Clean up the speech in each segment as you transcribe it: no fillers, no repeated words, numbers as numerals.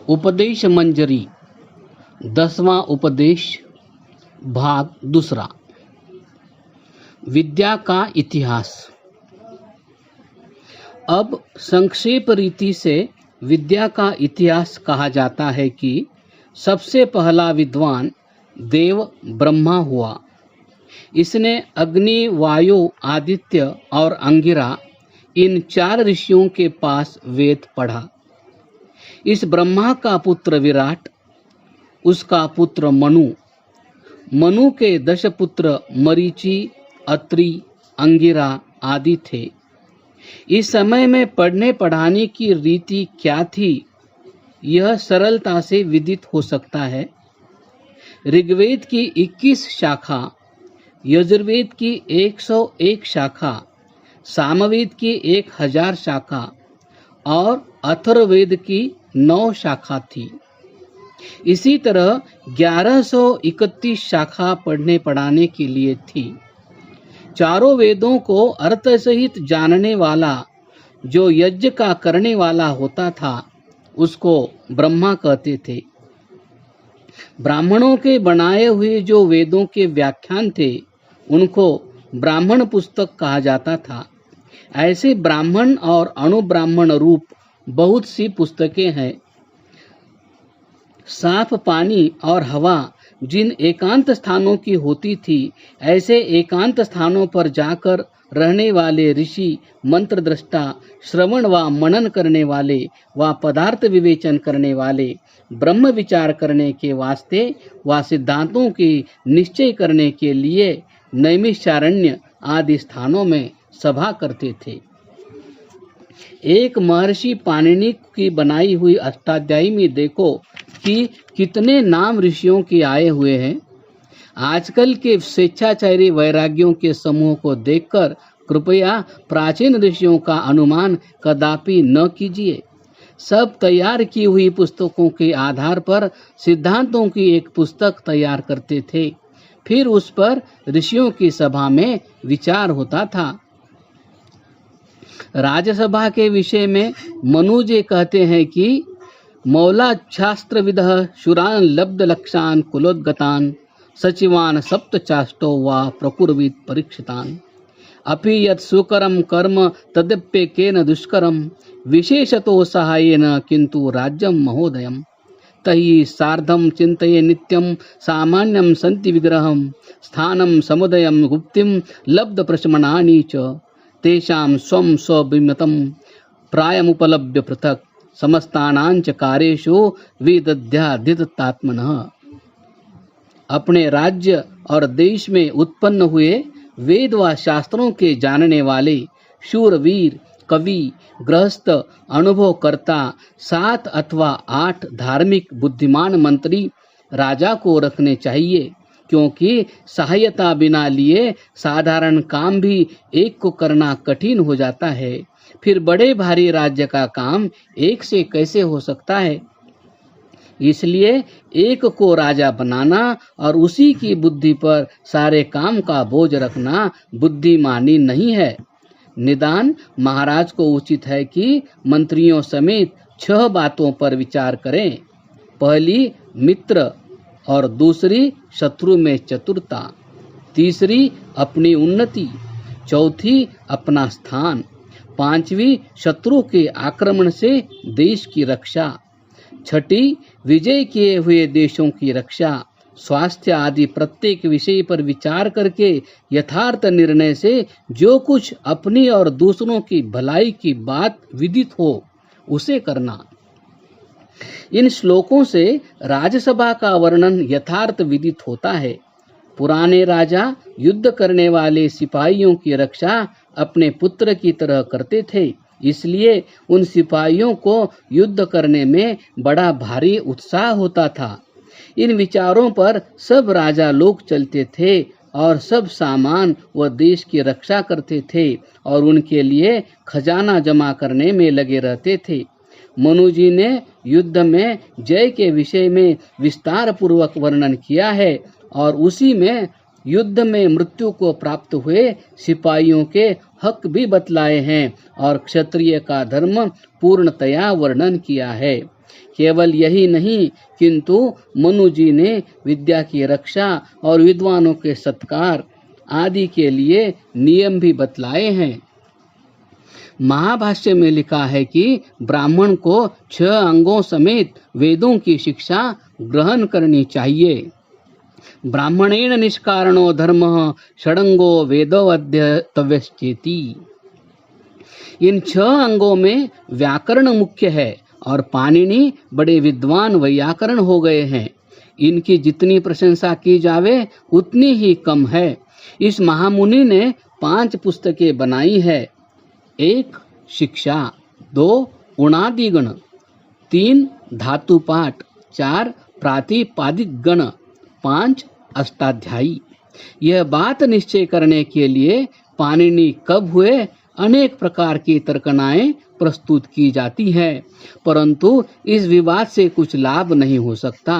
उपदेश मंजरी 10वां उपदेश भाग दूसरा। विद्या का इतिहास। अब संक्षेप रीति से विद्या का इतिहास कहा जाता है कि सबसे पहला विद्वान देव ब्रह्मा हुआ। इसने अग्नि, वायु, आदित्य और अंगिरा इन 4 ऋषियों के पास वेद पढ़ा। इस ब्रह्मा का पुत्र विराट, उसका पुत्र मनु, मनु के 10 पुत्र मरीचि, अत्रि, अंगिरा आदि थे। इस समय में पढ़ने पढ़ाने की रीति क्या थी, यह सरलता से विदित हो सकता है। ऋग्वेद की 21 शाखा, यजुर्वेद की 101 शाखा, सामवेद की 1000 शाखा और अथर्ववेद की 9 शाखा थी। इसी तरह 1131 शाखा पढ़ने पढ़ाने के लिए थी। चारों वेदों को अर्थ सहित जानने वाला जो यज्ञ का करने वाला होता था, उसको ब्रह्मा कहते थे। ब्राह्मणों के बनाए हुए जो वेदों के व्याख्यान थे, उनको ब्राह्मण पुस्तक कहा जाता था। ऐसे ब्राह्मण और अणुब्राह्मण रूप बहुत सी पुस्तकें हैं। साफ पानी और हवा जिन एकांत स्थानों की होती थी, ऐसे एकांत स्थानों पर जाकर रहने वाले ऋषि, मंत्र दृष्टा, श्रवण व मनन करने वाले व पदार्थ विवेचन करने वाले, ब्रह्म विचार करने के वास्ते व सिद्धांतों की निश्चय करने के लिए नैमिषारण्य आदि स्थानों में सभा करते थे। एक महर्षि पाणिनि की बनाई हुई अष्टाध्यायी में देखो कि कितने नाम ऋषियों के आए हुए हैं। आजकल के स्वेच्छाचारी वैराग्यों के समूह को देखकर कृपया प्राचीन ऋषियों का अनुमान कदापि न कीजिए। सब तैयार की हुई पुस्तकों के आधार पर सिद्धांतों की एक पुस्तक तैयार करते थे, फिर उस पर ऋषियों की सभा में विचार होता था। राजसभा के विषय में मनुजे कहते हैं कि मौला शास्त्रविदः शुरान लब्ध लक्षान कुलोद्गतान सचिवान सप्तचाष्टो वा प्रकुर्वीत परीक्षितान अपि यत् सुकरम कर्म तदप्येकेन दुष्करम विशेषतो सहायेन किंतु राज्यम महोदयम तहि सार्धम चिंतये नित्यम सामान्यम संति विग्रहम स्थानम समुदयम गुप्तिम लब्ध प्रशमनानि च तेषां स्वं स्वविमतं प्रायमुपलभ्य पृथक् समस्तानांच कार्येषु विदध्यादितात्मनः। अपने राज्य और देश में उत्पन्न हुए वेद व शास्त्रों के जानने वाले शूरवीर, कवि, गृहस्थ, अनुभवकर्ता 7 अथवा 8 धार्मिक बुद्धिमान मंत्री राजा को रखने चाहिए, क्योंकि सहायता बिना लिए साधारण काम भी एक को करना कठिन हो जाता है। फिर बड़े भारी राज्य का काम एक से कैसे हो सकता है। इसलिए एक को राजा बनाना और उसी की बुद्धि पर सारे काम का बोझ रखना बुद्धिमानी नहीं है। निदान महाराज को उचित है कि मंत्रियों समेत 6 बातों पर विचार करें। पहली मित्र और दूसरी शत्रु में चतुरता, तीसरी अपनी उन्नति, चौथी अपना स्थान, 5वीं शत्रु के आक्रमण से देश की रक्षा, 6ठी विजय किए हुए देशों की रक्षा, स्वास्थ्य आदि प्रत्येक विषय पर विचार करके यथार्थ निर्णय से जो कुछ अपनी और दूसरों की भलाई की बात विदित हो, उसे करना। इन श्लोकों से राजसभा का वर्णन यथार्थ विदित होता है। पुराने राजा युद्ध करने वाले सिपाहियों की रक्षा अपने पुत्र की तरह करते थे, इसलिए उन सिपाहियों को युद्ध करने में बड़ा भारी उत्साह होता था। इन विचारों पर सब राजा लोग चलते थे और सब सामान व देश की रक्षा करते थे और उनके लिए खजाना जमा करने में लगे रहते थे। मनु जी ने युद्ध में जय के विषय में विस्तार पूर्वक वर्णन किया है और उसी में युद्ध में मृत्यु को प्राप्त हुए सिपाहियों के हक भी बतलाए हैं और क्षत्रिय का धर्म पूर्णतया वर्णन किया है। केवल यही नहीं, किंतु मनु जी ने विद्या की रक्षा और विद्वानों के सत्कार आदि के लिए नियम भी बतलाए हैं। महाभाष्य में लिखा है कि ब्राह्मण को 6 अंगों समेत वेदों की शिक्षा ग्रहण करनी चाहिए। ब्राह्मणेन निष्कारणो धर्मः षडंगो वेदो अध्येतव्यश्चेति। इन 6 अंगों में व्याकरण मुख्य है और पाणिनि बड़े विद्वान व्याकरण हो गए हैं। इनकी जितनी प्रशंसा की जावे उतनी ही कम है। इस महामुनि ने 5 पुस्तकें बनाई है। 1 शिक्षा, 2 गुणादि गण, 3 धातु पाठ, 4 प्रातिपादिक गण, 5 अष्टाध्यायी। यह बात निश्चय करने के लिए पाणिनि कब हुए अनेक प्रकार की तर्कनाएं प्रस्तुत की जाती है, परंतु इस विवाद से कुछ लाभ नहीं हो सकता।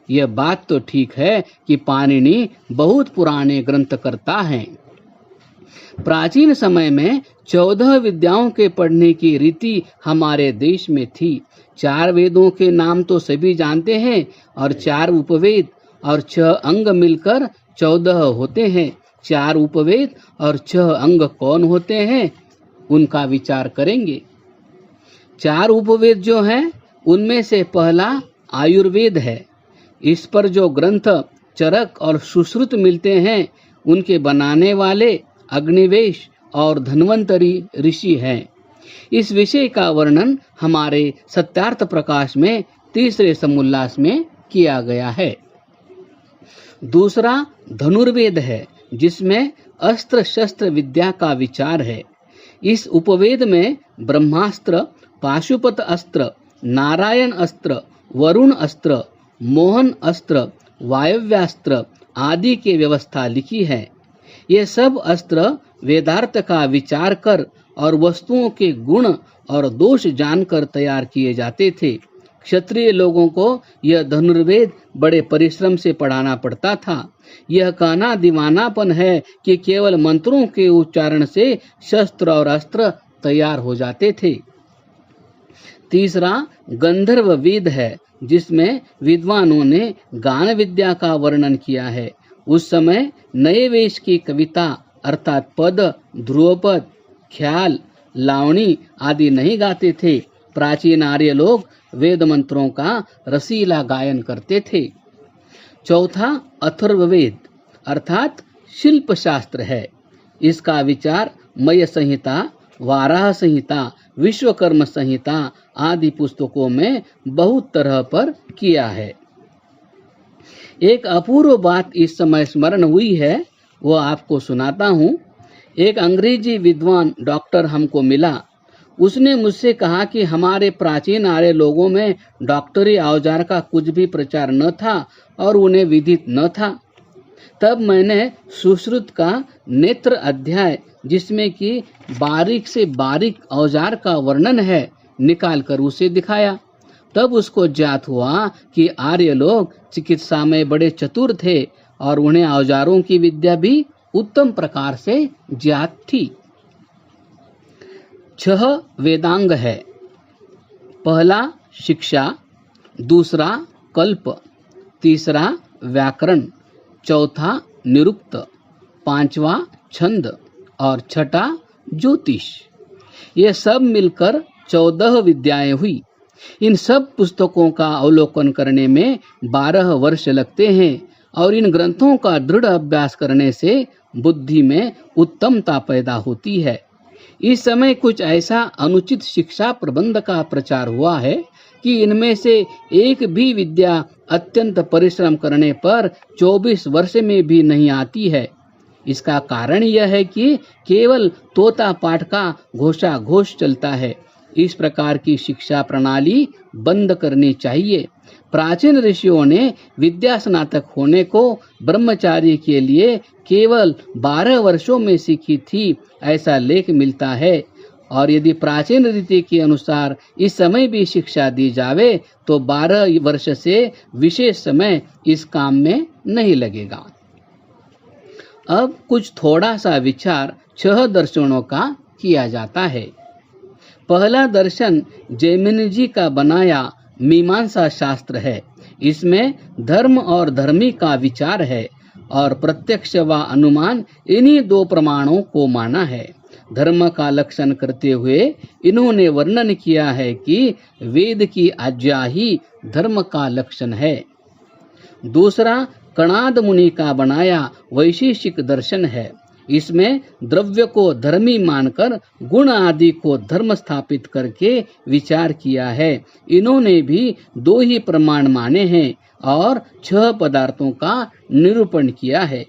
यह बात तो ठीक है कि पाणिनि बहुत पुराने ग्रंथकर्ता हैं। प्राचीन समय में 14 विद्याओं के पढ़ने की रीति हमारे देश में थी। 4 वेदों के नाम तो सभी जानते हैं और 4 उपवेद और 6 अंग मिलकर 14 होते हैं। 4 उपवेद और 6 अंग कौन होते हैं, उनका विचार करेंगे। 4 उपवेद जो हैं, उनमें से पहला आयुर्वेद है। इस पर जो ग्रंथ चरक और सुश्रुत मिलते हैं, उनके बनाने वाले अग्निवेश और धन्वंतरी ऋषि हैं। इस विषय का वर्णन हमारे सत्यार्थ प्रकाश में 3रे समुल्लास में किया गया है। दूसरा धनुर्वेद है, जिसमें अस्त्र शस्त्र विद्या का विचार है। इस उपवेद में ब्रह्मास्त्र, पाशुपत अस्त्र, नारायण अस्त्र, वरुण अस्त्र, मोहन अस्त्र, वायव्यास्त्र आदि की व्यवस्था लिखी है। ये सब अस्त्र वेदार्थ का विचार कर और वस्तुओं के गुण और दोष जानकर तैयार किए जाते थे। क्षत्रिय लोगों को यह धनुर्वेद बड़े परिश्रम से पढ़ाना पड़ता था। यह कहना दीवानापन है कि केवल मंत्रों के उच्चारण से शस्त्र और अस्त्र तैयार हो जाते थे। तीसरा गंधर्व वेद है, जिसमें विद्वानों ने गान विद्या का वर्णन किया है। उस समय नए वेश की कविता अर्थात पद, ध्रुवपद, ख्याल, लावणी आदि नहीं गाते थे। प्राचीन आर्य लोग वेद मंत्रों का रसीला गायन करते थे। चौथा अथर्ववेद अर्थात शिल्प शास्त्र है। इसका विचार मय संहिता, वाराह संहिता, विश्वकर्म संहिता आदि पुस्तकों में बहुत तरह पर किया है। एक अपूर्व बात इस समय स्मरण हुई है, वो आपको सुनाता हूँ। एक अंग्रेजी विद्वान डॉक्टर हमको मिला। उसने मुझसे कहा कि हमारे प्राचीन आर्य लोगों में डॉक्टरी औजार का कुछ भी प्रचार न था और उन्हें विदित न था। तब मैंने सुश्रुत का नेत्र अध्याय, जिसमें कि बारीक से बारीक औजार का वर्णन है, निकालकर उसे दिखाया। तब उसको ज्ञात हुआ कि आर्य लोग चिकित्सा में बड़े चतुर थे और उन्हें औजारों की विद्या भी उत्तम प्रकार से ज्ञात थी। 6 वेदांग है। पहला शिक्षा, दूसरा कल्प, तीसरा व्याकरण, चौथा निरुक्त, 5वां छंद और 6ठा ज्योतिष। ये सब मिलकर 14 विद्याएं हुई। इन सब पुस्तकों का अवलोकन करने में 12 वर्ष लगते हैं और इन ग्रंथों का दृढ़ अभ्यास करने से बुद्धि में उत्तमता पैदा होती है। इस समय कुछ ऐसा अनुचित शिक्षा प्रबंध का प्रचार हुआ है कि इनमें से एक भी विद्या अत्यंत परिश्रम करने पर 24 वर्ष में भी नहीं आती है। इसका कारण यह है कि केवल तोता पाठ का घोषाघोष चलता है। इस प्रकार की शिक्षा प्रणाली बंद करनी चाहिए। प्राचीन ऋषियों ने विद्या स्नातक होने को ब्रह्मचारी के लिए केवल 12 वर्षों में सीखी थी, ऐसा लेख मिलता है। और यदि प्राचीन रीति के अनुसार इस समय भी शिक्षा दी जावे तो 12 वर्ष से विशेष समय इस काम में नहीं लगेगा। अब कुछ थोड़ा सा विचार 6 दर्शनों का किया जाता है। पहला दर्शन जैमिनि जी का बनाया मीमांसा शास्त्र है। इसमें धर्म और धर्मी का विचार है और प्रत्यक्ष व अनुमान इन्हीं दो प्रमाणों को माना है। धर्म का लक्षण करते हुए इन्होंने वर्णन किया है कि वेद की आज्ञा ही धर्म का लक्षण है। दूसरा कणाद मुनि का बनाया वैशेषिक दर्शन है। इसमें द्रव्य को धर्मी मानकर गुण आदि को धर्म स्थापित करके विचार किया है। इन्होंने भी दो ही प्रमाण माने हैं और 6 पदार्थों का निरूपण किया है।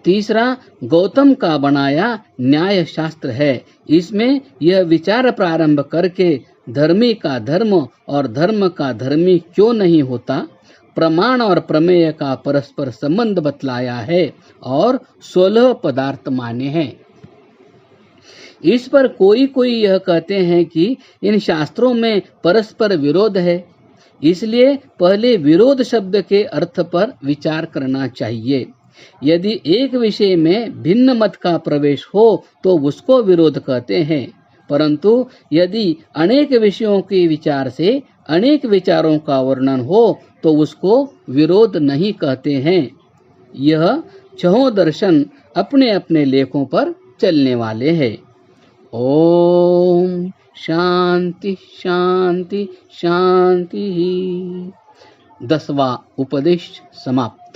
तीसरा गौतम का बनाया न्याय शास्त्र है। इसमें यह विचार प्रारंभ करके धर्मी का धर्म और धर्म का धर्मी क्यों नहीं होता, प्रमाण और प्रमेय का परस्पर संबंध बतलाया है और 16 पदार्थ माने हैं। इस पर कोई यह कहते हैं कि इन शास्त्रों में परस्पर विरोध है, इसलिए पहले विरोध शब्द के अर्थ पर विचार करना चाहिए। यदि एक विषय में भिन्न मत का प्रवेश हो तो उसको विरोध कहते हैं, परंतु यदि अनेक विषयों के विचार से अनेक विचारों का वर्णन हो तो उसको विरोध नहीं कहते हैं। यह 6 दर्शन अपने अपने लेखों पर चलने वाले हैं। ओम शांति शांति शांति। 10वां उपदेश समाप्त।